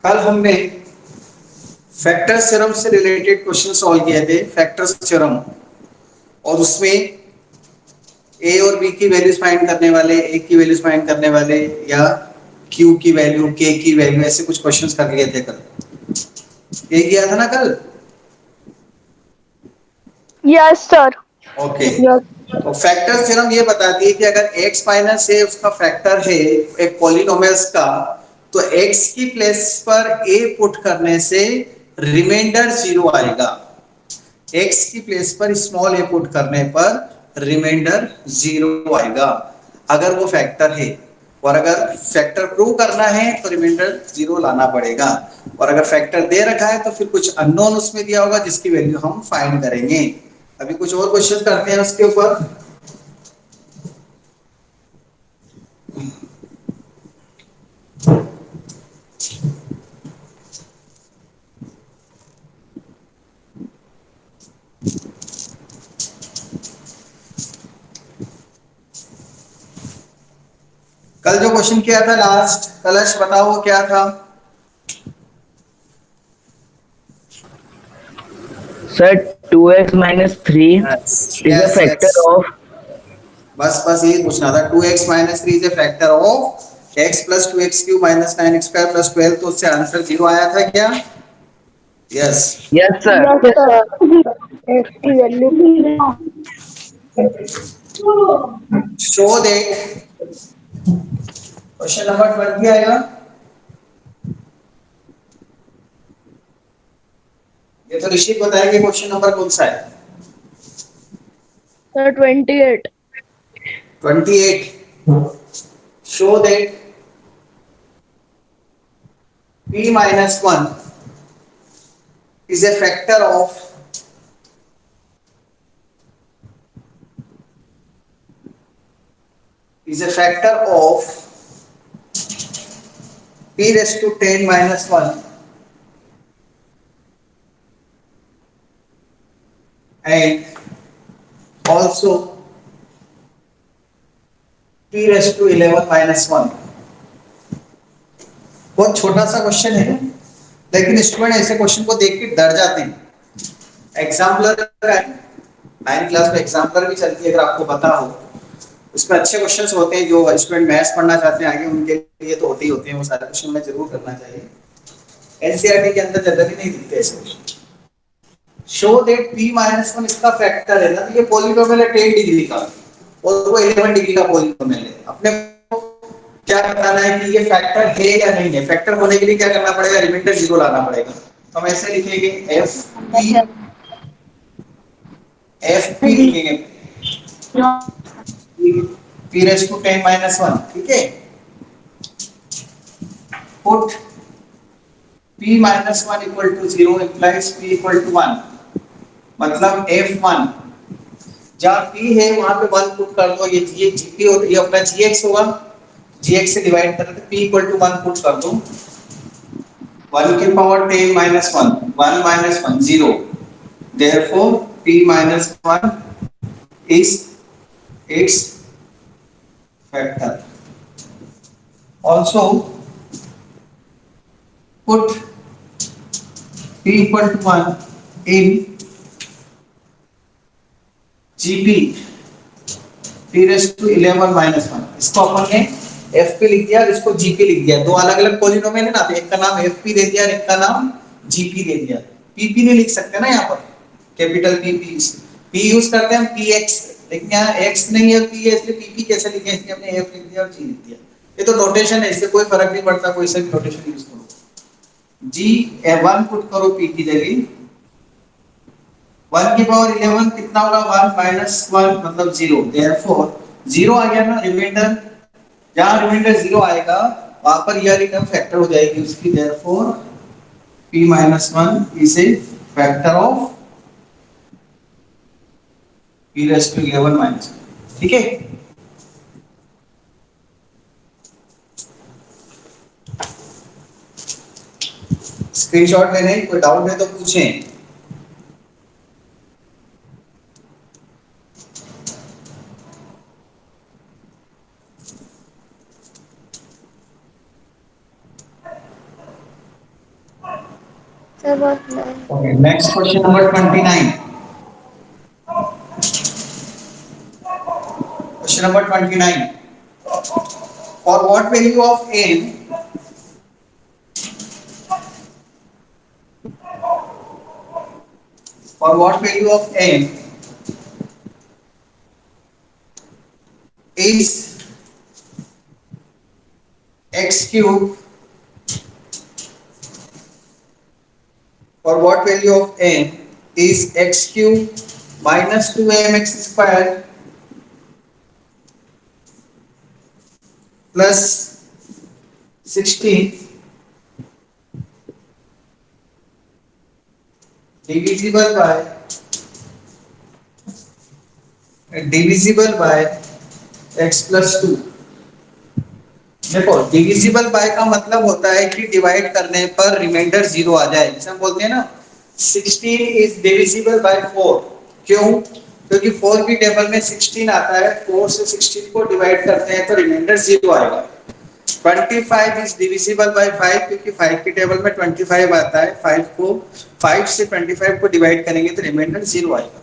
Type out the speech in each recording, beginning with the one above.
कल हमने factors theorem से रिलेटेड क्वेश्चन सॉल्व किए थे, फैक्टर्स थ्योरम, और उसमें ए और बी की वैल्यूज फाइंड करने वाले, ए की वैल्यूज फाइंड करने वाले, या क्यू की वैल्यू, के की वैल्यू, ऐसे कुछ क्वेश्चंस कर लिए थे कल। ये किया था ना कल? Yes sir. ओके। यस। तो फैक्टर्स थ्योरम ये बताती है कि अगर x माइनस ए उसका फैक्टर है एक पॉलिनोमियल्स का, तो x की प्लेस पर a पुट करने से रिमाइंडर जीरो आएगा। x की प्लेस पर स्मॉल a पुट करने पर रिमाइंडर जीरो आएगा अगर वो फैक्टर है। और अगर फैक्टर प्रूव करना है तो रिमाइंडर जीरो लाना पड़ेगा। और अगर फैक्टर दे रखा है तो फिर कुछ अननोन उसमें दिया होगा जिसकी वैल्यू हम फाइंड करेंगे। अभी कुछ और क्वेश्चन करते हैं उसके ऊपर। कल जो क्वेश्चन किया था लास्ट, कलश बताओ क्या था? Sir 2x-3 yes is a yes yes, factor of बस बस यही पूछना था। 2x minus three is a factor of x plus two x cube minus nine x square plus 12, तो उससे आंसर जीरो आया था क्या? Yes. yes sir. Yes sir. X की value show that, question number 20 आएगा। ये तो ऋषि बताएंगे क्वेश्चन नंबर कौन सा है। Sir 28। 28। Show that p minus 1 is a factor of p raised to 10 minus 1 and also p raised to 11 minus 1। बहुत छोटा सा क्वेश्चन है, लेकिन स्टूडेंट ऐसे क्वेश्चन को देख के डर जाते हैं। एग्जाम्पलर का 9 क्लास में एग्जाम्पलर भी चलती है, अगर आपको पता हो। उसमें अच्छे क्वेश्चंस होते हैं, जो स्टूडेंट मैथ्स पढ़ना चाहते हैं आगे उनके लिए तो होते ही होते हैं, वो सारे क्वेश्चन में जरूर करना चाहिए। एनसीईआरटी के अंदर जनरली नहीं दिखते ऐसे question. Show that p minus one इसका फैक्टर है ना, तो ये पॉलिनोमियल है 10 डिग्री का और वो 11 डिग्री का पॉलिनोमियल है। अपने को क्या बताना है कि ये फैक्टर है या नहीं है। फैक्टर होने के लिए क्या करना पड़ेगा? रिमाइंडर जीरो लाना पड़ेगा। तो हम ऐसे लिखेंगे एफ पी लिखेंगे, p रेज टू 10 माइनस 1। ठीक है, put p minus 1 equal to 0 implies p equal to 1। मतलब f1 जहां p है वहां पे 1 पुट कर दो। ये gp और ये अपना gx होगा, gx से डिवाइड करते तो p इक्वल टू 1 पुट कर दो। 1 की power 10 minus 1, 1 minus 1 0, therefore p minus 1 is its factor। also put p equal to 1 in gp p raised to 11 minus 1। इसको अपन ने fp लिख दिया और इसको gp लिख दिया। दो अलग अलग पॉलिनोमियल है ना, तो एक का नाम fp दे दिया और एक का नाम gp दे दिया। pp नहीं लिख सकते ना यहाँ पर, कैपिटल pp। p यूज करते हैं हम px, लेकिन यहाँ x नहीं है p है, इसलिए pp कैसे लिखें? इसलिए हमने f लिख दिया और g लिख दिया। ये तो नोटेशन है, इससे कोई फर्क नहीं पड़ता, कोई सा भी नोटेशन यूज करो। g 1 पुट करो p की जगह, 1 की पावर 11 कितना होगा? 1 माइनस 1 मतलब 0, देयरफॉर 0 आ गया ना रिमाइंडर। जहां रिमाइंडर 0 आएगा वहां पर यह टर्म फैक्टर हो जाएगी उसकी, therefore p minus 1 is a factor of p raise to 11 minus 1। ठीक है, स्क्रीनशॉट लेने, कोई डाउट है तो पूछें। Okay, next question number 29. Question number 29. For what value of n, for what value of n is x cube, for what value of n is x cube minus 2mx square plus 16 divisible by x plus 2। देखो divisible by का मतलब होता है कि divide करने पर remainder zero आ जाए, जैसे हम बोलते हैं ना 16 इज डिविजिबल बाय 4। क्यों? क्योंकि 4 की टेबल में 16 आता है, 4 से 16 को डिवाइड करते हैं तो रिमाइंडर जीरो आएगा। 25 इज डिविजिबल बाय 5 क्योंकि 5 की टेबल में 25 आता है, 5 से 25 को डिवाइड करेंगे तो रिमाइंडर जीरो आएगा।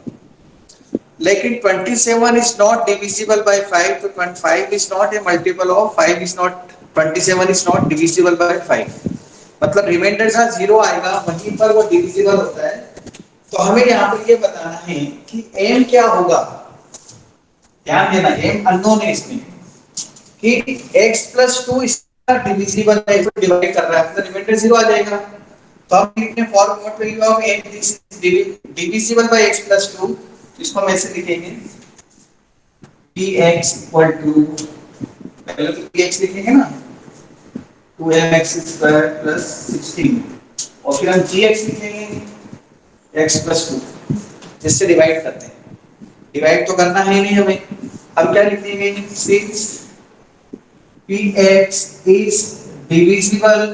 लेकिन 27 इज नॉट डिविजिबल बाय 5, तो 25 is not a multiple of 5 is not 27 is not divisible by 5, मतलब रिमाइंडर जहां जीरो आएगा वहीं पर वो डिविजिबल होता है। तो हमें यहाँ पर ये बताना है कि m क्या होगा। ध्यान देना, m अननोन है इसमें, कि x प्लस 2 इसका डिविजिबल है, इसको डिवाइड कर रहा है तो रिमाइंडर जीरो आ जाएगा। तो हम लिखते हैं for what value of m this is divisible by x plus 2, इसको हम ऐसे लिखेंगे px इक्वल टू, पहले तो px लिखेंगे ना 2mx स्क्वायर प्लस 16 और फिर हम gx लिखेंगे x प्लस 2, जिससे डिवाइड करते हैं। डिवाइड तो करना है नहीं हमें, अब क्या लिखेंगे, since px is divisible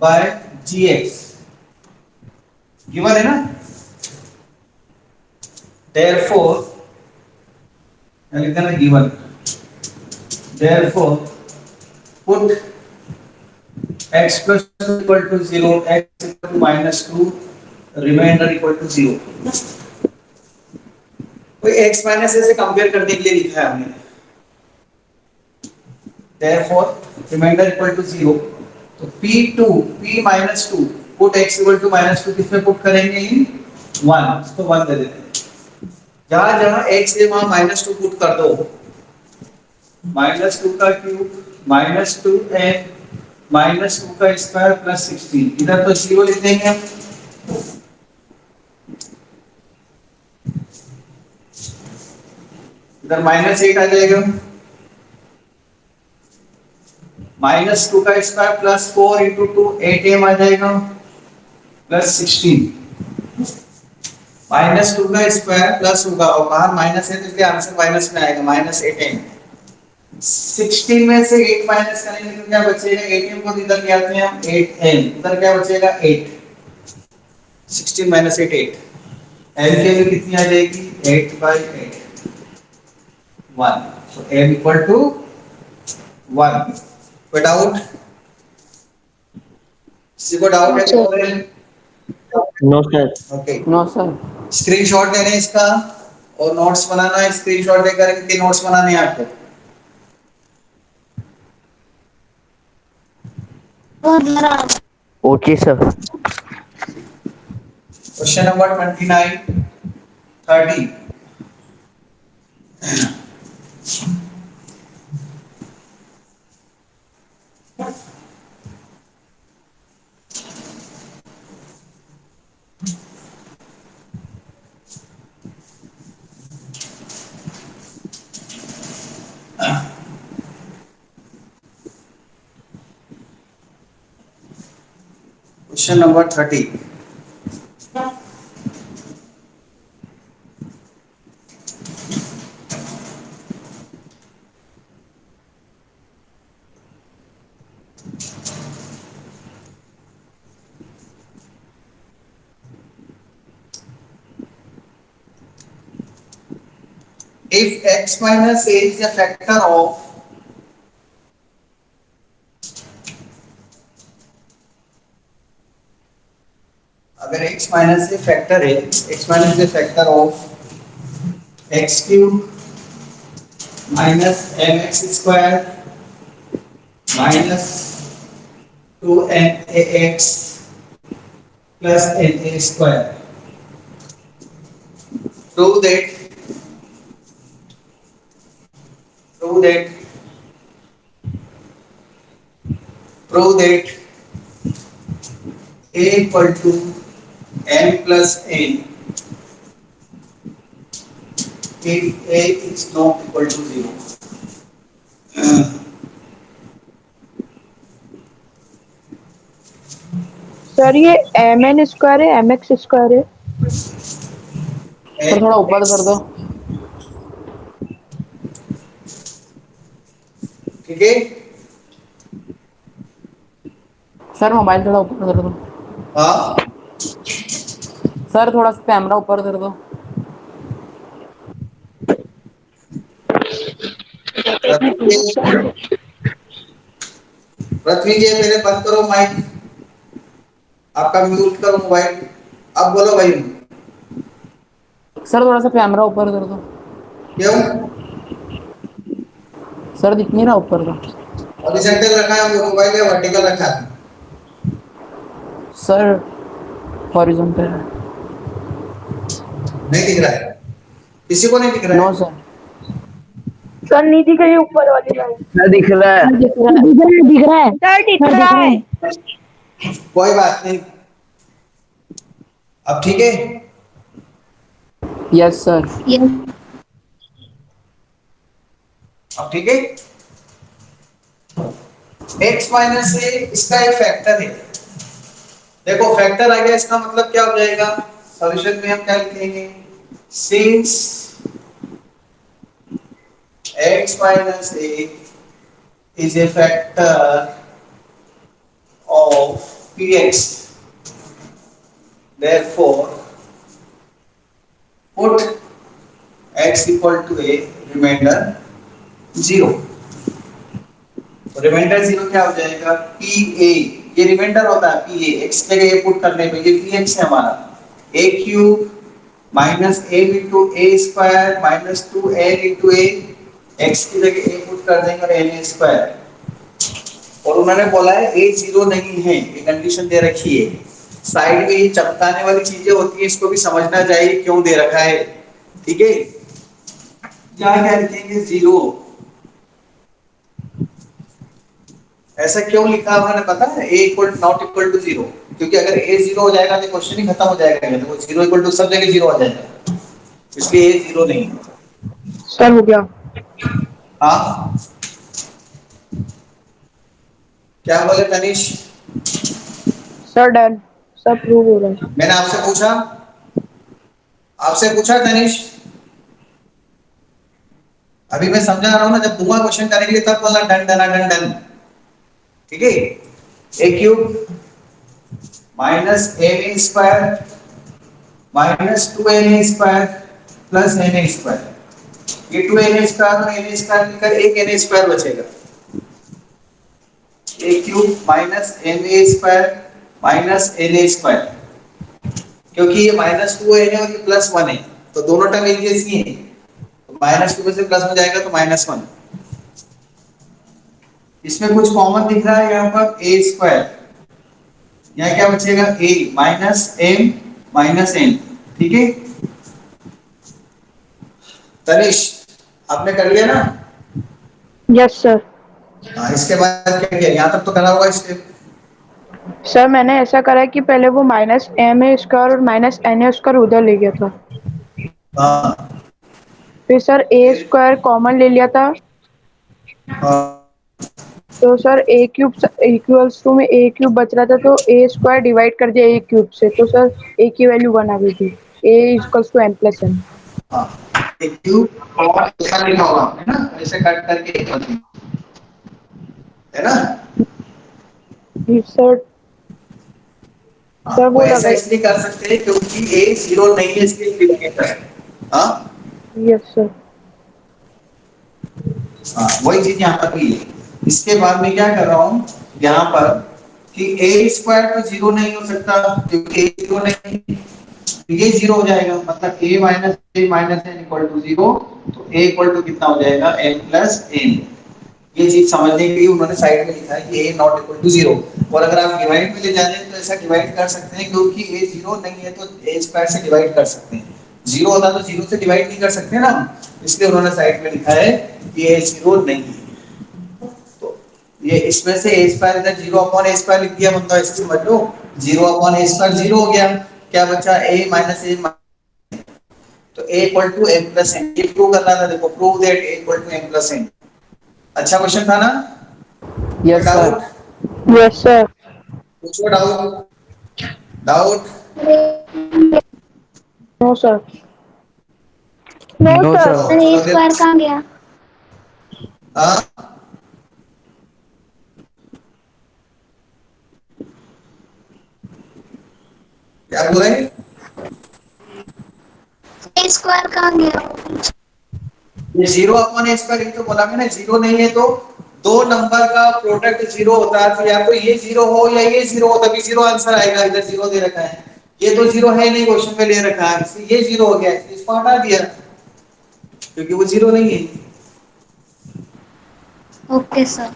by gx, given है ना, therefore लिखते हैं given, therefore put x plus 2 equal to 0, x equal to minus 2, remainder equal to 0। कोई x माइनस से कंपेयर करने के लिए लिखा है हमने, therefore remainder equal to 0। तो p2 p minus 2 put x equal to minus 2 किसमें पुट करेंगे, इन 1, इसको 1 दे देते हैं। जहां जहां x है वहां minus 2 पुट कर दो, minus 2 का क्यूब minus 2n minus 2 का स्क्वायर प्लस 16, इधर तो 0 लिख देंगे हम, इधर -8 आ जाएगा, -2 का स्क्वायर प्लस 4 इंटू 2 8m आ जाएगा प्लस 16, -2 का स्क्वायर प्लस होगा और बाहर माइनस है तो इसलिए आंसर माइनस में आएगा -8m। 16 में से 8 माइनस करेंगे तो क्या बचेगा, 8m को इधर ले आते हैं हम 8m, इधर क्या बचेगा 8, 16 माइनस 8 8, m की वैल्यू कितनी आ जाएगी 8/8, 1, so m equal to 1। कोई डाउट, किसी को डाउट है तो बोले। No, sir. Okay, no sir. Screenshot लेना है इसका और नोट्स बनाना है, स्क्रीनशॉट लेकर इनके नोट्स बनाने हैं आपको। Okay, sir. Question number 29 30। Question number 30। If x minus a is a factor of x minus a factor है, x minus a factor of x cube minus M X square minus two N A X plus N A square. Prove that prove that prove that a equal to m plus n if a is not equal to 0। Sir ये M N square है M X square है। Sir थोड़ा ऊपर कर दो। ठीक है, sir mobile थोड़ा ऊपर कर दो। हाँ सर थोड़ा सा कैमरा ऊपर कर दो। पृथ्वी जी, पृथ्वी जी पहले बंद करो माइक, आपका म्यूट करो मोबाइल। अब बोलो भाई। सर थोड़ा सा कैमरा ऊपर कर दो। क्यों? सर दिख नहीं रहा ऊपर का। हॉरिजॉन्टल रखा है मोबाइल या वर्टिकल रखा है? सर हॉरिजॉन्टल है। नहीं दिख रहा है, किसी को नहीं दिख रहा नो है? सर। सर नीचे के ऊपर वाली लाइन सर दिख रहा है। दिख रहा है दिख रहा है सर दिख रहा है। कोई बात नहीं, अब ठीक है। Yes sir. अब ठीक है। x माइनस ए इसका एक फैक्टर है। देखो फैक्टर आ गया, इसका मतलब क्या हो जाएगा? सॉल्यूशन में हम क्या लिखेंगे? Since x minus A is a factor of px, therefore put x equal to a remainder 0। तो रिमाइंडर 0 क्या हो जाएगा? पी ए, ये रिमाइंडर होता है पी ए, x के जगह पुट करने पे ये पी एक्स है हमारा। a cube minus A into A square minus 2n into A, x की जगह a पुट कर देंगे और n स्क्वायर। और उन्होंने बोला है a 0 नहीं है, ये कंडीशन दे रखी है। साइड में ये चमकाने वाली चीजें होती है, इसको भी समझना चाहिए क्यों दे रखा है। ठीक है, यहाँ क्या लिखेंगे? 0। ऐसा क्यों लिखा उन्होंने पता है? a equal not equal to 0, क्योंकि अगर a 0 हो जाएगा तो क्वेश्चन ही खत्म हो जाएगा। देखो 0 इक्वल टू सब जगह 0 हो जाएगा, इसलिए a 0 नहीं है। सर हो गया। हाँ क्या बोले तनिष? सर डन, सब प्रूव हो रहा है। मैंने आपसे पूछा तनिष, अभी मैं समझा रहा हूँ ना, जब दूंगा क्वेश्चन करने के लिए तब बोलना डन डन डन डन। ठीक है, a cube minus N square minus 2n square plus n square, ये 2n स्क्वायर और n स्क्वायर मिलकर एक n स्क्वायर बचेगा। a cube minus na square minus na square, क्योंकि ये माइनस 2n है और ये प्लस 1 है, तो दोनों टर्म एक जैसी हैं, तो माइनस 2 में से प्लस में जाएगा तो माइनस 1। इसमें कुछ कॉमन दिख रहा है यहाँ पर a स्क्वायर, यहाँ क्या बचेगा? a minus m minus n। ठीक है तनिष, आपने कर लिया ना? Yes sir. हाँ, इसके बाद क्या किया? यहाँ तक तो करा होगा स्टेप। सर मैंने ऐसा करा है कि पहले वो माइनस एम ए स्क्वायर और माइनस एन ए स्क्वायर उधर ले गया था, हाँ फिर सर ए स्क्वायर कॉमन ले लिया था, हाँ तो sir A cube equals to में ए क्यूब बच रहा था, तो ए स्क्वायर डिवाइड कर दिया ए क्यूब से, तो सर ए की वैल्यू 1 आ गई थी। A equals to n plus n. हाँ, एक क्यूब और ऐसा लिखा होगा आपने ना, ऐसे कट करके एक बन है ना? सर हाँ, सर वो वो ऐसा लगा। इसलिए कर सकते हैं क्योंकि a 0 नहीं है, इसलिए इंडिकेटर है। हाँ यस सर। हाँ, वही चीज यहाँ पर भी है। इसके बाद में क्या कर रहा हूँ यहाँ पर, कि ए स्क्वायर तो जीरो नहीं हो सकता क्योंकि ए जीरो नहीं, तो ये जीरो हो जाएगा, मतलब a minus N equal to zero, तो a इक्वल टू कितना हो जाएगा n प्लस n। ये चीज समझने के लिए उन्होंने साइड में लिखा है कि a not equal to zero. और अगर आप डिवाइड में ले जाने हैं तो ऐसा डिवाइड कर सकते हैं, क्योंकि a जीरो नहीं है तो a स्क्वायर से डिवाइड कर सकते हैं, जीरो होता तो जीरो से डिवाइड नहीं कर सकते ना, इसलिए उन्होंने साइड में लिखा है कि a जीरो नहीं है। तो ये इसमें से a स्क्वायर इधर जीरो अपॉन a स्क्वायर लिख दिया, मतलब ऐसे समझ लो zero upon a square zero हो गया, क्या बचा a माइनस a, तो a equal to m plus n। ये प्रूव करना था, देखो prove that a equal to m plus n। अच्छा क्वेश्चन था ना? कोई yes sir. Doubt? Yes sir. पूछो doubt, doubt. No sir. No no sir. Sir. अरे एक बार कहाँ गया? हाँ क्या बोल रहे हैं? ए स्क्वायर कहाँ गया? ये जीरो अपॉन ए स्क्वायर, ये तो बोला मैंने जीरो नहीं है तो दो नंबर का प्रोडक्ट जीरो होता है, तो या तो ये जीरो हो या ये जीरो हो, तभी जीरो आंसर आएगा। इधर जीरो दे रखा है, ये तो जीरो है नहीं, क्वेश्चन में ले रखा है, इसलिए ये जीरो हो गया, इसलिए इसको हटा दिया क्योंकि वो जीरो नहीं है। Okay sir.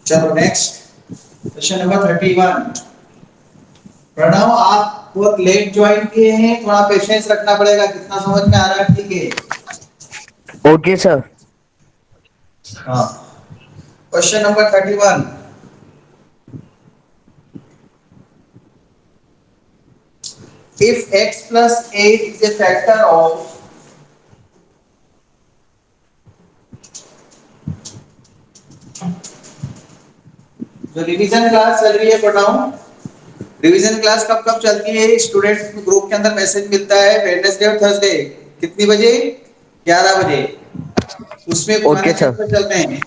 चलो नेक्स्ट क्वेश्चन नंबर 31। प्रणव आप बहुत लेट ज्वाइन किए हैं, थोड़ा पेशेंस रखना पड़ेगा, कितना समझ में आ रहा है ठीक है? Okay sir. हाँ, question number 31। If x plus a is a factor of जो रिवीजन क्लास चल रही है, पढ़ाऊं? रिवीजन क्लास कब कब चलती है? स्टूडेंट्स ग्रुप के अंदर मैसेज मिलता है वेडनेसडे और थर्सडे, कितनी बजे? 11 बजे। उसमें पुराने ओके सर। चैप्टर चलते हैं।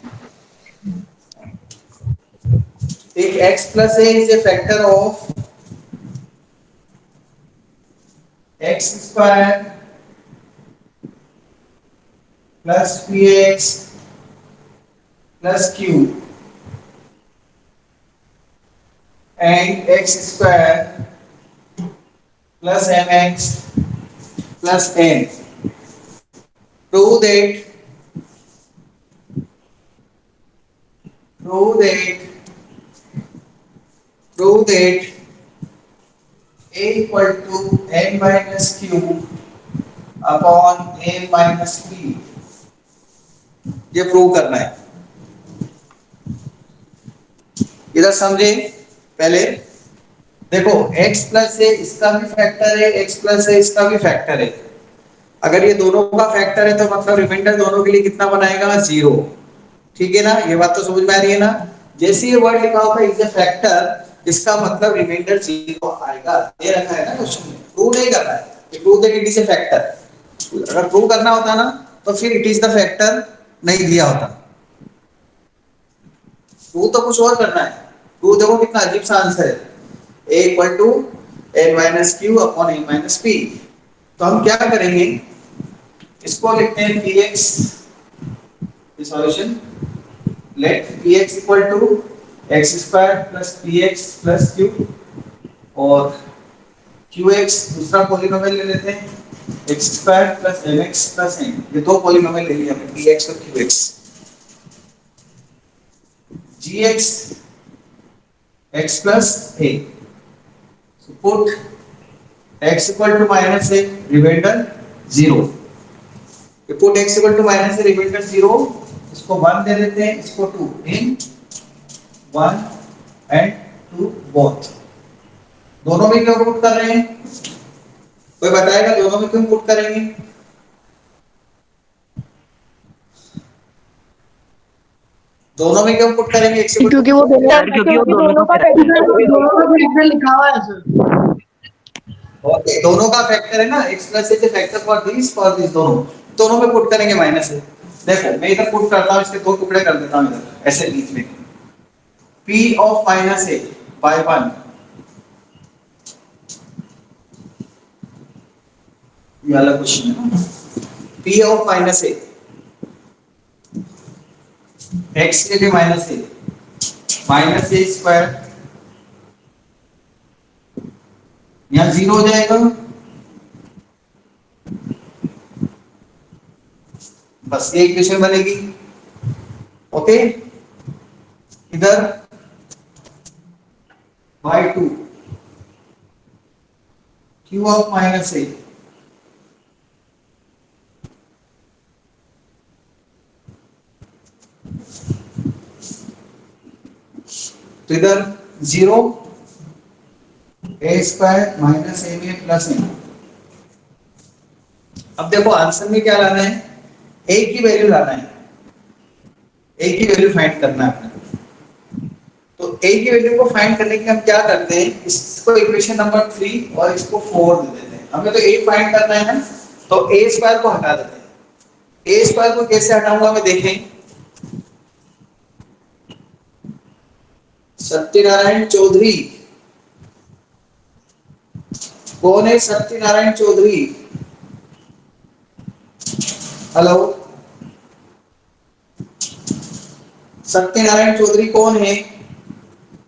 If x plus a is a factor of x square plus px plus q and x square plus mx plus n, prove that prove that prove that a equal to n minus q upon a minus p। ये prove करना है। इधर समझे पहले, देखो x plus है इसका भी फैक्टर है, x प्लस है इसका भी फैक्टर है। अगर ये दोनों का फैक्टर है तो मतलब रिमाइंडर दोनों के लिए कितना बनाएगा? जीरो। ठीक है ना, ये बात तो समझ में आ रही है ना? जैसे ये वर्ड लिखा होगा इज अ फैक्टर, इसका मतलब रिमाइंडर जीरो आएगा, ये रखा है ना क्वेश्चन में। प्रूव नहीं करना है कि prove that it is a factor, अगर प्रूव करना होता ना तो फिर इट इज द फैक्टर नहीं दिया होता। प्रूव तो कुछ और करना है। प्रूव देखो कितना अजीब सा आंसर है, a equal to n minus q upon a minus p. तो हम क्या करेंगे, इसको लिखते हैं px, solution let px equal to x square plus px plus q, और qx दूसरा पॉलिनोमियल ले लेते हैं, x square plus mx plus n। ये दो पॉलिनोमियल ले लिए हमने, px और qx। gx x plus a, so put x equal to minus a, remainder 0। you put x equal to minus a, remainder 0, इसको 1 दे देते हैं, इसको 2, in 1 and 2 both। दोनों में क्यों पुट कर रहे हैं? कोई बताएगा दोनों में क्यों पुट करेंगे? दोनों में क्यों पुट करेंगे? x equal क्योंकि वो दोनों का फैक्टर लिखा हुआ है सर। ओके, दोनों का फैक्टर है ना, x प्लस ए से फैक्टर फॉर दिस दोनों में पुट करेंगे माइनस है। देखो मैं इधर पुट करता हूं, इसके दो टुकड़े कर देता हूं इधर ऐसे बीच में, p of minus a by 1, ये वाला क्वेश्चन है ना, p of minus a x के लिए माइनस ए स्क्वायर, यहाँ जीरो हो जाएगा, बस ये इक्वेशन बनेगी। ओके, इधर y2 q of minus a, तो इधर zero a square minus a b plus a. अब देखो आंसर में क्या लाना है, ए की वैल्यू लाना है, ए की वैल्यू फाइंड करना है अपने। तो ए की वैल्यू को फाइंड करने के लिए हम क्या करते हैं, इसको इक्वेशन नंबर 3 और इसको 4 दे देते हैं। हमें तो ए फाइंड करना है ना, तो ए स्क्वायर को हटा देते हैं। ए स्क्वायर को कैसे हटाऊंगा मैं, देखें, सत्यनारायण चौधरी, कौन है सत्यनारायण चौधरी? हेलो, सत्यनारायण चौधरी कौन है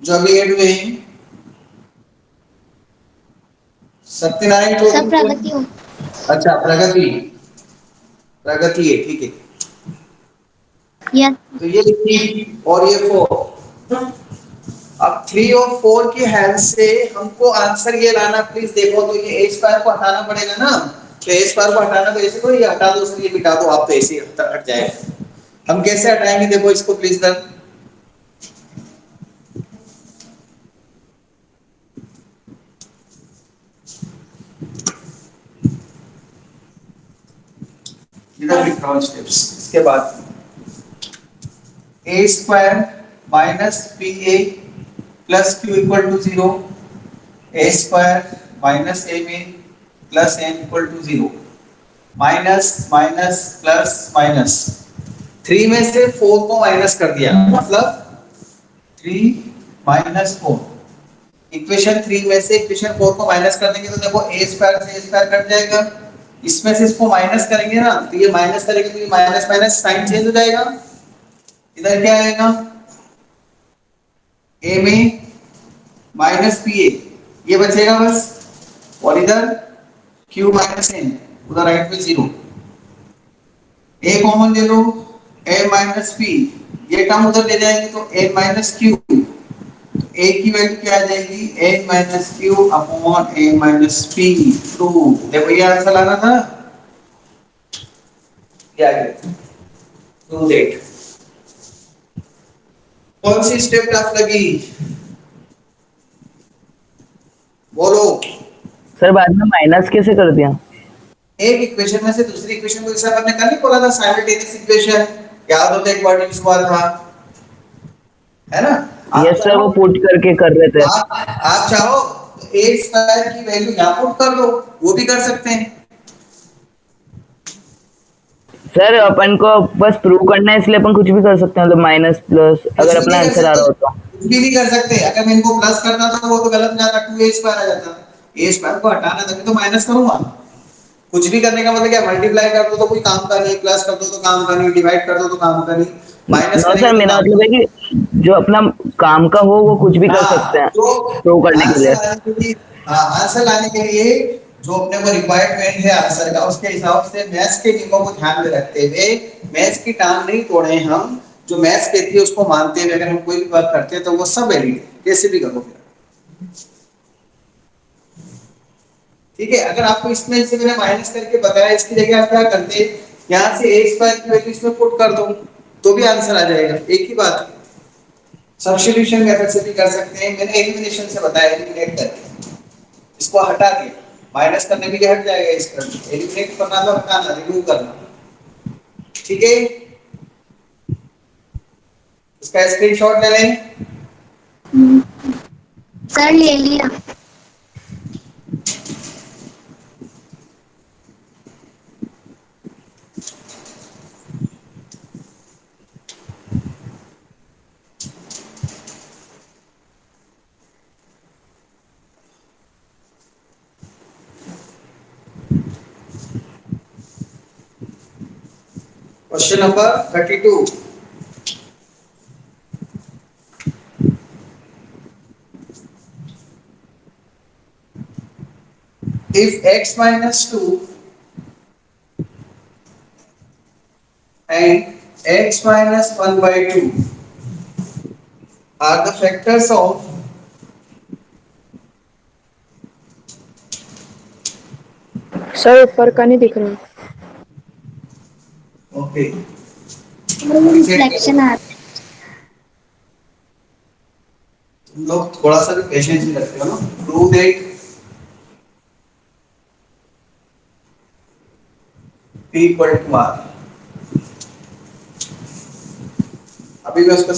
जो अभी एड हुए हैं? सत्यनारायण सर चौधरी प्रगति कौन? हो। अच्छा, प्रगति, प्रगति है, ठीक है। यस। तो ये 3 और ये 4। अब 3 और 4 की हेल्प से हमको आंसर ये लाना, प्लीज देखो, तो ये ए स्क्वायर को हटाना पड़ेगा ना। तो ए स्क्वायर को हटाना, तो ऐसे तो ये हटा दो सर, ये मिटा दो आप, तो ऐसे ही हट जाएगा। हम कैसे हटाएंगे, देखो इसको प्लीज सर, इधर लिख रहा हूं स्टेप्स। इसके बाद a square minus p a plus q equal to 0, a square minus a b plus n equal to 0, minus minus plus minus, 3 में से 4 को माइनस कर दिया, मतलब 3 माइनस 4। इक्वेशन 3 में से इक्वेशन 4 को माइनस कर देंगे तो देखो ए स्क्वायर से ए स्क्वायर कट जाएगा, इसमें से इसको माइनस करेंगे ना, तो ये माइनस करेंगे तो ये माइनस माइनस साइन चेंज हो जाएगा। इधर क्या आएगा, ए में माइनस पी ए, ये बचेगा बस, और इधर q माइनस एन, उधर राइट में 0, a कॉमन ले लो, a माइनस पी, ये टर्म उधर ले जाएंगे तो n माइनस क्यू, a की वैल्यू क्या आ जाएगी, n minus q upon a minus P. True, देखो ये आंसर लाना था, क्या है, ट्रू दैट। कौन सी स्टेप टफ लगी, बोलो। सर बाद में माइनस कैसे कर दिया? एक इक्वेशन में से दूसरी इक्वेशन को, जैसे आपने कल नहीं बोला था साइमल्टेनियस इक्वेशन, याद हो तो एक बार यूज हुआ था, है ना? यस सर, वो पुट करके कर रहे थे। आप चाहो तो ए स्क्वायर की वैल्यू यहाँ पुट कर दो, वो भी कर सकते हैं। सर अपन को बस प्रूव करना है, इसलिए अपन कुछ भी कर सकते हैं, मतलब माइनस प्लस, अगर अपना आंसर आ रहा हो तो। कुछ भी नहीं कर सकते, अगर मैं इनको प्लस करता तो वो तो गलत जाता, 2a स्क्वायर आ जाता। ए स्क्वायर को हटाना तभी तो माइनस करूंगा। कुछ भी करने का मतलब क्या, मल्टीप्लाई कर दो तो कोई काम का नहीं, प्लस कर दो तो काम का नहीं, डिवाइड कर दो तो काम का नहीं, माइनस नो करेंगे सर, तो मेरा काम मतलब है कि जो अपना काम का हो वो कुछ भी कर सकते हैं तो प्रूव करने के लिए। आंसर लाने के लिए, आंसर लाने के लिए जो अपने को रिक्वायरमेंट है आंसर का, उसके हिसाब से मैथ्स के नियमों को ध्यान में रखते हुए, मैथ्स की टांग नहीं तोड़े हम, जो मैथ्स कहती है उसको मानते हुए अगर हम कोई भी वर्क करते हैं तो वो सब वैलिड है, कैसे भी करो फिर। ठीक है, अगर आपको इसमें से मैंने माइनस करके बताया, इसकी जगह आप क्या करते, यहाँ से a स्क्वायर की वैल्यू इसमें पुट कर दो तो भी आंसर आ जाएगा, एक ही बात है। सब्स्टिट्यूशन मेथड से भी कर सकते हैं, मैंने एलिमिनेशन से बताया, एलिमिनेट करके इसको हटा दिया, माइनस करने भी हट जाएगा, इसका एलिमिनेट करना तो हटाना, रिमूव करना। ठीक है, इसका स्क्रीनशॉट ले लें। सर ले लिया। Question number 32, if x minus 2 and x minus 1 by 2 are the factors of sir ऊपर का नहीं दिख रहा। okay अभी सेट रिफ्लेक्शन करो आ तुम लोग थोड़ा सा भी पेशेंस नहीं रखते हो ना prove that p equal to r अभी मैं उसका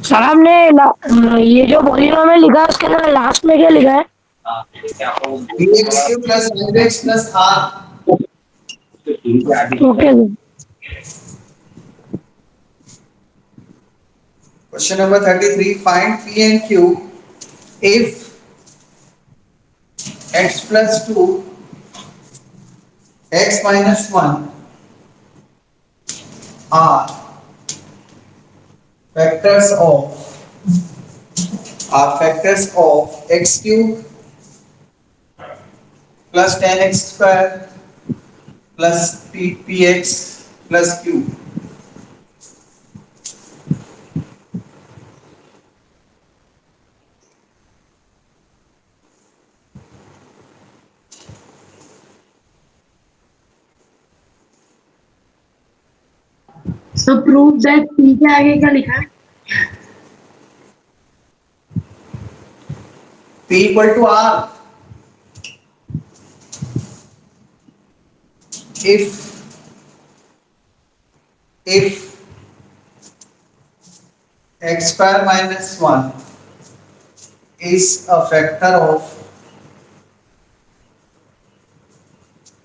सर हमने ये जो बोलिनो में लिखा है उसके अंदर लास्ट में क्या लिखा है? px Q plus 5x plus r okay sir. Question number 33 find p and q if x plus 2 x minus 1 are factors of x cube plus 10x square plus px plus q. तो prove that P के आगे क्या लिखा है? P equal to r if x square minus 1 is a factor of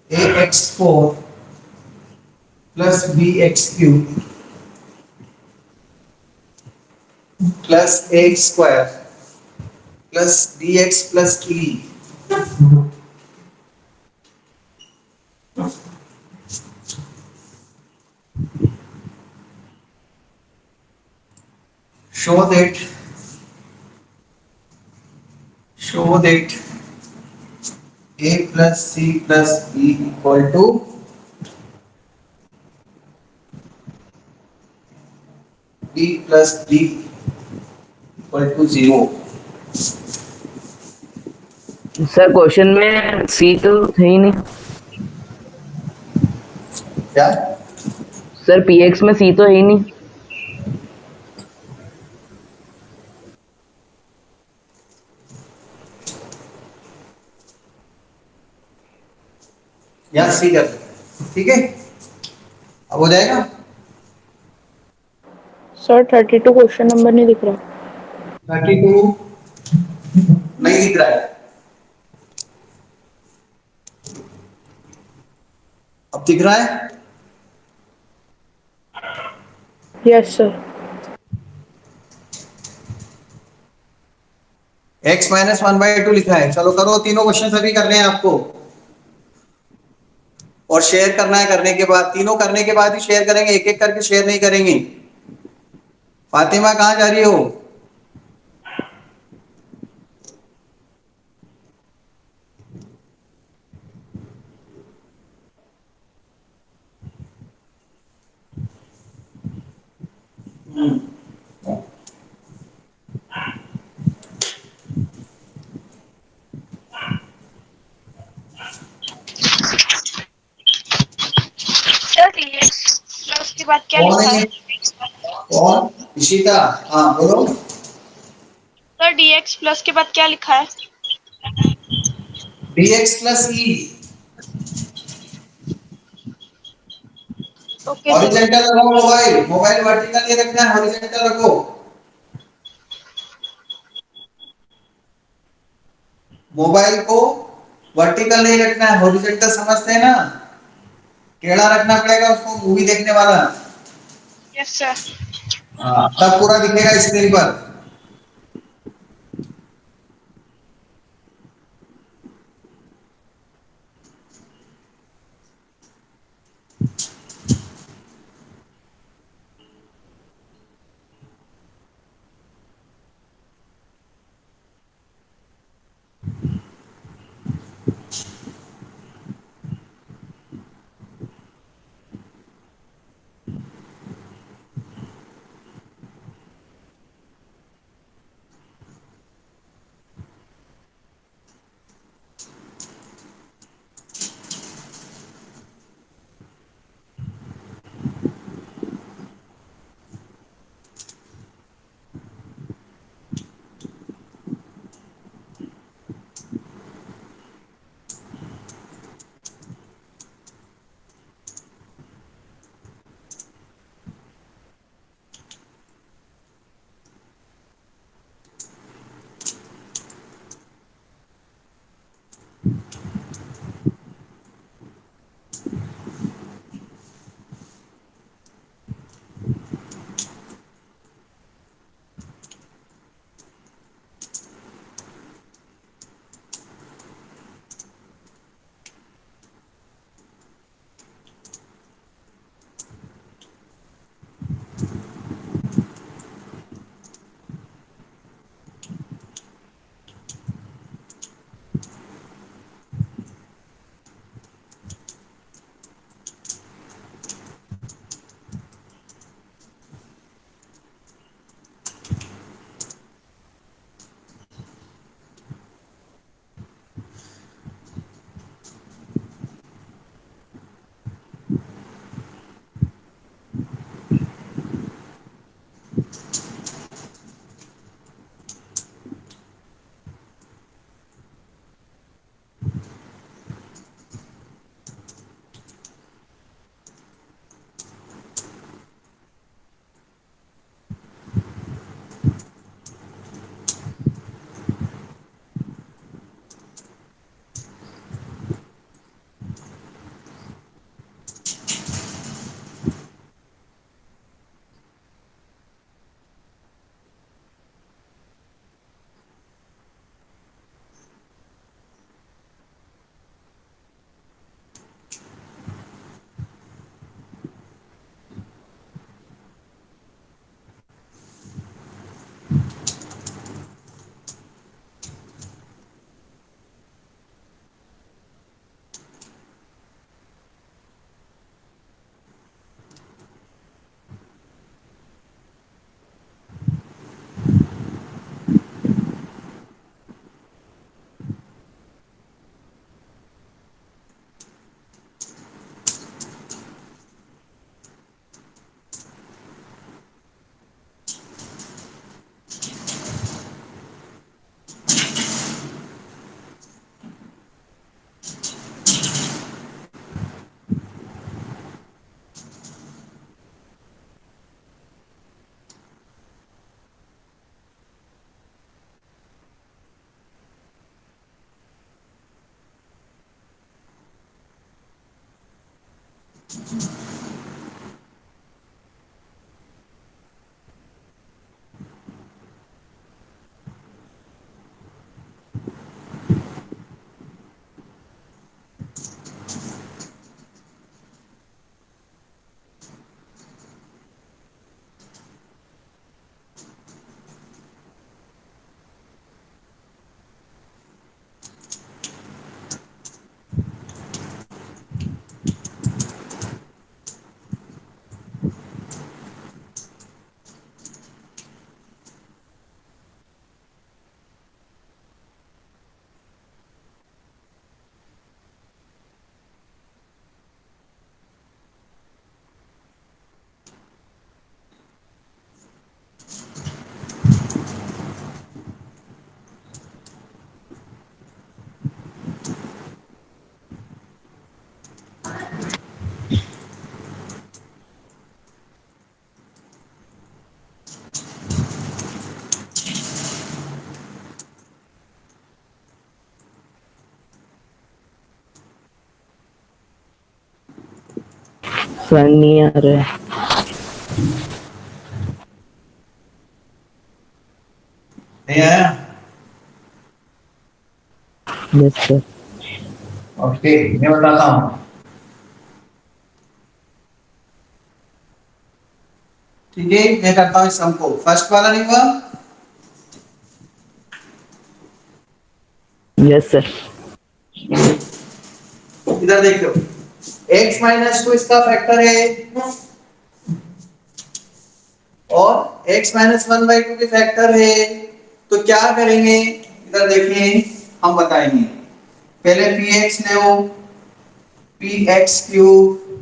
ax4 plus bx cube plus ax square plus dx plus e. Show that a plus c plus b equal to b plus d equal to 0. Sir question में सी तो है ही नहीं। क्या sir px में सी तो है ही नहीं। यहाँ सी कर ठीक है अब हो जाएगा सर 32 क्वेश्चन नंबर नहीं दिख रहा। 32 नहीं दिख रहा है अब दिख रहा है यस सर। x माइनस 1/2 लिखा है चलो करो तीनों क्वेश्चन अभी करने हैं आपको और शेयर करना है करने के बाद तीनों करने के बाद ही शेयर करेंगे एक एक करके शेयर नहीं करेंगे फातिमा कहाँ जा रही हो सर डीएक्स प्लस के बाद क्या कौन लिखा है है? ये कौन इशिता हाँ बोलो सर डीएक्स प्लस के बाद क्या लिखा है? dx प्लस ई ओके सर। हॉरिजॉन्टल रखो मोबाइल मोबाइल वर्टिकल नहीं रखना है हॉरिजॉन्टल रखो मोबाइल को वर्टिकल नहीं रखना है हॉरिजॉन्टल समझते हैं ना टेढ़ा रखना पड़ेगा उसको मूवी देखने वाला यस सर। हाँ तब पूरा दिखेगा स्क्रीन पर सर नहीं आ रहा है। नहीं आया? Yes sir. ओके, मैं बताता हूँ। ठीक है, मैं करता हूँ इस सम को। फर्स्ट वाला नहीं हुआ? Yes sir. इधर देखो, x माइनस टू इसका फैक्टर है और x minus one by to के फैक्टर है। तो क्या करेंगे, इधर देखें, हम बताएंगे। पहले px ले, p x cube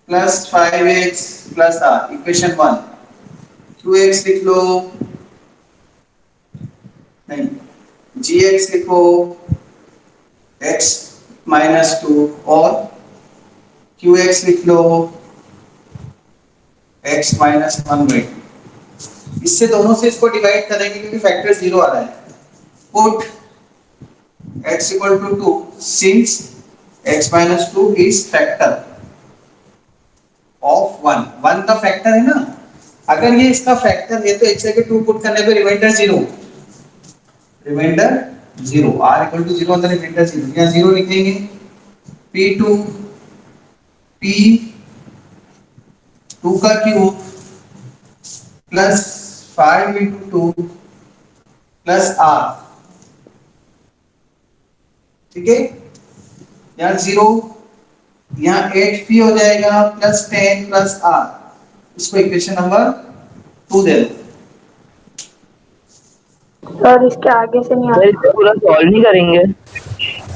plus 5x plus r, equation 1। Q x लिख लो, नहीं, जी एक्स लिखो, x माइनस टू, और क्यू एक्स लिख लो, x minus one by two. इससे दोनों से इसको डिवाइड करेंगे क्योंकि फैक्टर जीरो आ रहा है। Put x equal to 2 since x minus two is factor of 1। 1 का फैक्टर है ना, अगर ये इसका फैक्टर है तो x जगह 2 पुट करने पे remainder zero, remainder zero, r equal to zero होता है, रिमाइंडर जीरो, यहाँ जीरो लिखेंगे। p2 p 2 का cube plus 5 into 2 plus r। ठीक है, यहाँ जीरो, यहाँ 8p हो जाएगा प्लस 10 प्लस r। इसको इक्वेशन नंबर 2 दे दो। सर इसके आगे से नहीं सर आता। इसे पूरा सॉल्व नहीं करेंगे?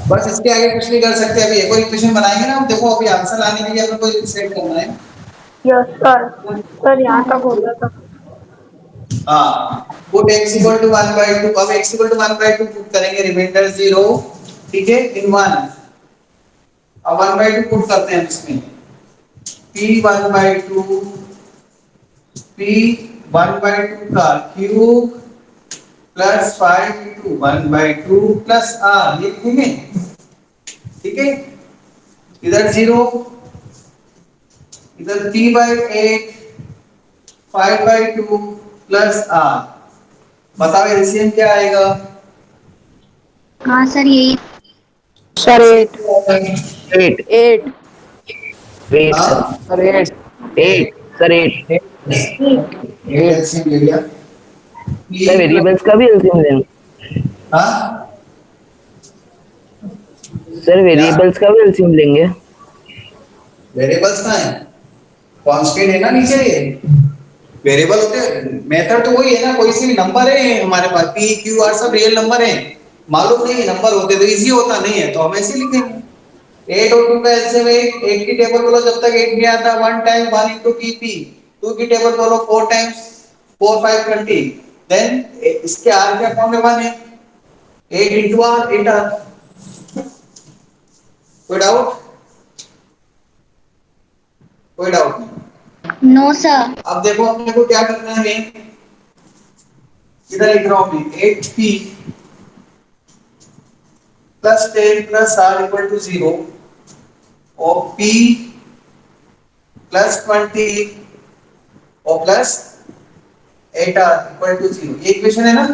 बस इसके आगे कुछ नहीं कर सकते। अभी एक और इक्वेशन बनाएंगे ना, हम देखो अभी आंसर लाने के लिए हमें कोई सेट करना है। Yes sir. सर यहाँ तक होता था। हाँ, put x equal to 1 by 2। अब x equal to 1 by 2 put करेंगे, रिमाइंडर जीरो। ठीक है, इन 1। अब 1 बाय 2 पुट करते हैं इसमें, p 1 बाय 2 p 1 बाय 2 का cube plus 5 into 1 by 2 plus r, ये लिखेंगे। ठीक है, इधर जीरो, इधर p by 8 5 by 2 plus r। बताओ एलसीएम क्या आएगा? हाँ सर यही। सर 8। 8। 8। Wait sir. हाँ, सर 8। 8 सर 8। 8 एलसीएम ले लिया। सर p वेरिएबल्स का भी एलसीएम लेंगे? हाँ, सर क्या वेरिएबल्स का भी एलसीएम लेंगे? वेरिएबल्स का है, कांस्टेंट है ना नीचे। ये वेरिएबल होते हैं, मेथड तो वही है ना, कोई सी भी नंबर है हमारे पास, पी क्यू आर सब रियल नंबर है। मालूम नहीं नंबर होते तो इजी होता, नहीं है तो हम ऐसे लिखेंगे। 8 और 2 का एलसीएम 8 की टेबल बोलो, जब तक 8 नहीं आता 1 टाइम 1 into pp। 2 की टेबल बोलो 4 टाइम्स 4 5 20। देन इसके r क्या फॉर्म में 1 है, 8 into r 8r। कोई डाउट? कोई डाउट नहीं। No sir. अब देखो अपने को क्या करना है, इधर लिख रहा हूं मैं, 8p plus 10 plus r equal to 0। Of p plus 20 और प्लस 8r इक्वल टू 0। ये इक्वेशन है ना।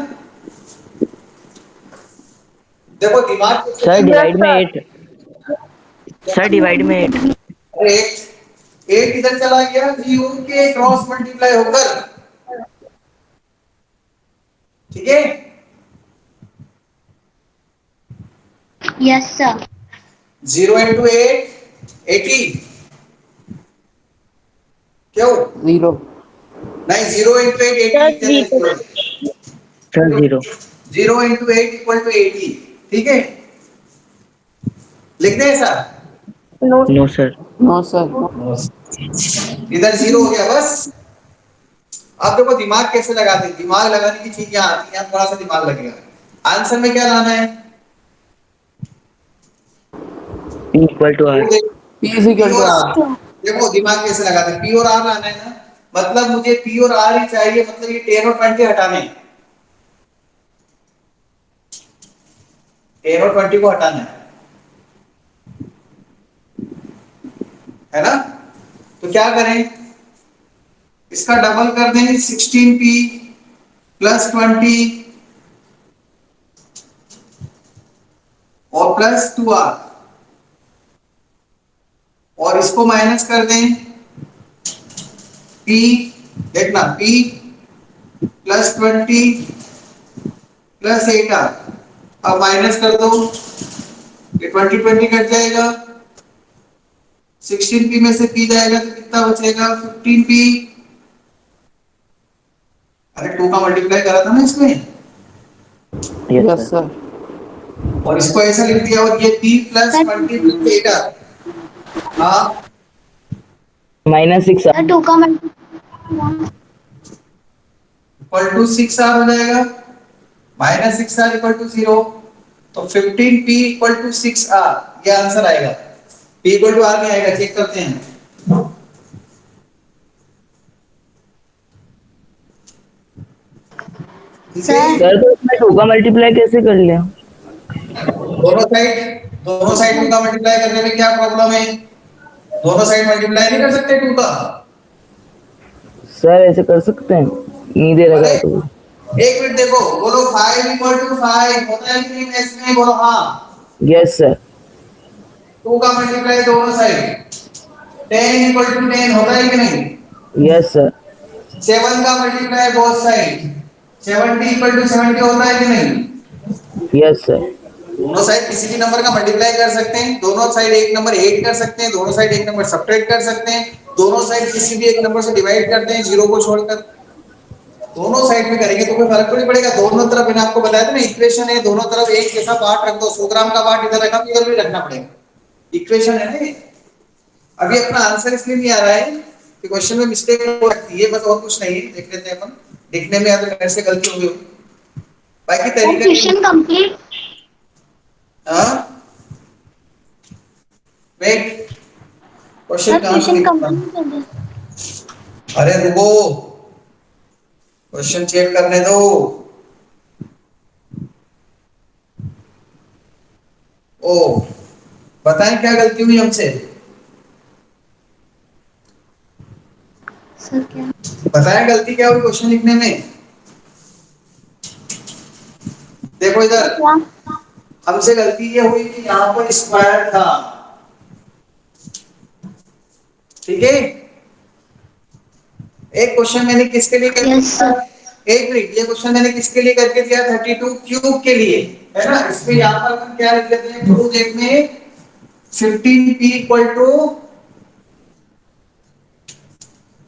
देखो दिमाग को सर Yes, डिवाइड में sir. 8। सर डिवाइड में 8। 8 इधर चला गया, जीरो के क्रॉस मल्टीप्लाई होकर, ठीक है। Yes sir. 0 इंटू 8 80, क्यों 0। नहीं, 0 इंटू 8 80 Sir, लिखते हैं, zero. Sir 0। 0 into 8 equal to 80, ठीक है, लिख दें ऐसा। No. No sir. No sir. इधर 0 हो गया बस। अब देखो दिमाग कैसे लगाते हैं, दिमाग लगाने की चीज यहाँ आती है, थोड़ा सा दिमाग लगेगा। आंसर में क्या लाना है, P equal to R। P is p equal to और आर। आर। देखो दिमाग कैसे लगाते हैं, पी और आर लाना है ना, मतलब मुझे पी और आर ही चाहिए, मतलब ये 10 और 20 हटाने हैं, 10 और 20 को हटाना है ना। तो क्या करें, इसका डबल कर दें, 16p प्लस 20 और प्लस 2r, और इसको माइनस कर दें, p, देखना p प्लस 20 प्लस 8r, अब माइनस कर दो, ये 20 कट जाएगा, 16p में से p जाएगा तो कितना बचेगा, 15p। अरे 2 का मल्टीप्लाई करा था ना इसमें, यस यस सर। सर। और इसको ऐसा लिख दिया, और ये p plus sir 20 plus 8r, हाँ -6 सर 2 का मल्टीप्लाई इक्वल टू 6r हो जाएगा, -6r इक्वल टू 0, तो 15p इक्वल टू 6r, ये आंसर आएगा। p इक्वल टू r में आएगा, चेक करते हैं। ठीक है, सर सर तो इसमें 2 का मल्टीप्लाई कैसे कर लिया? दोनों साइड 2 का मल्टीप्लाई करने में क्या प्रॉब्लम है, दोनों साइड मल्टीप्लाई नहीं कर सकते 2 का। सर ऐसे कर सकते हैं, नहीं दे अरे रखा है तो। एक मिनट देखो, बोलो 5 इक्वल टू 5 होता है कि नहीं मैथ्स में, बोलो हाँ। Yes sir. 2 का मल्टीप्लाई दोनों साइड, 10 इक्वल टू 10 होता है कि नहीं। Yes sir. 7 का multiply both side, 70 equal to 70 होता है कि नहीं। Yes sir. दोनों साइड किसी भी नंबर का मल्टीप्लाई कर सकते हैं, दोनों साइड एक नंबर ऐड कर सकते हैं, दोनों साइड एक नंबर सब्ट्रैक्ट कर सकते हैं, दोनों साइड किसी भी एक नंबर से डिवाइड करते हैं जीरो को छोड़कर, दोनों साइड में करेंगे तो कोई फर्क नहीं पड़ेगा। दोनों तरफ मैंने आपको बताया था ना, इक्वेशन है, दोनों तरफ एक जैसा पार्ट रख दो, 100 ग्राम का पार्ट इधर रखा तो इधर भी रखना पड़ेगा, इक्वेशन है ना ये। अभी अपना आंसर इसलिए नहीं आ रहा है कि क्वेश्चन में मिस्टेक हो सकती है, बस और कुछ नहीं है, देख लेते हैं अपन, लिखने में या तो मेरे से गलती हो गई, बाकी तरीका क्वेश्चन कंप्लीट। हाँ वेट, क्वेश्चन सर कहाँ से क्वेश्चन लिखा, कंप्लीट कर दे। अरे रुको, क्वेश्चन चेक करने दो। ओ बताएं क्या गलती हुई हमसे, सर क्या बताएं गलती क्या हुई क्वेश्चन लिखने में। देखो सर इधर, क्या हमसे गलती ये हुई कि यहाँ पर स्क्वायर था, ठीक है। एक क्वेश्चन मैंने किसके लिए कर, यस सर। एक मिनट, ये क्वेश्चन मैंने किसके लिए करके दिया, 32 क्यूब के लिए, है ना। इसमें यहाँ पर हम क्या लिख लेते हैं, प्रूफ देखने, 15p इक्वल टू,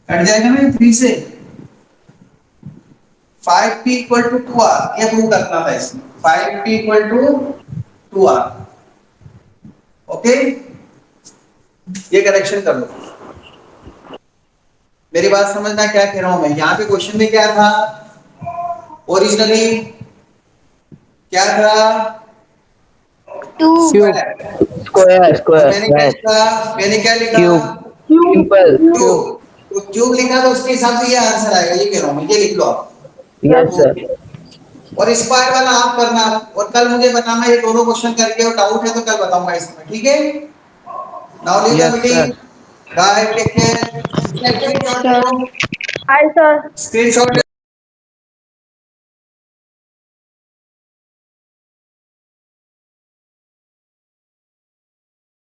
कट जाएगा ना 3 से, 5p इक्वल टू 2r, ये प्रूव करना था इसमें, 5p equal to 2r, okay, ये करेक्शन कर लो। मेरी बात समझना क्या कह रहा हूं मैं, यहाँ पे क्वेश्चन में क्या था, ओरिजिनली क्या था, टू क्यूब। स्क्वायर और स्क्वायर मैंने क्या स्क्वायर लिखा, मैंने क्या लिखा, क्यूब सिंपल। क्यूब, तो क्यूब लिखा तो उसके हिसाब से ये आंसर आएगा, ये कह रहा हूं मैं, ये लिख लो आप। Yes sir. और स्क्वायर वाला आप करना, और कल मुझे बताना ये दोनों क्वेश्चन करके, और डाउट है तो कल बताऊंगा इसमें, ठीक है। Now leave the Yes, meeting. sir. Bye. Take care. Sir. Hi, sir. Screenshot.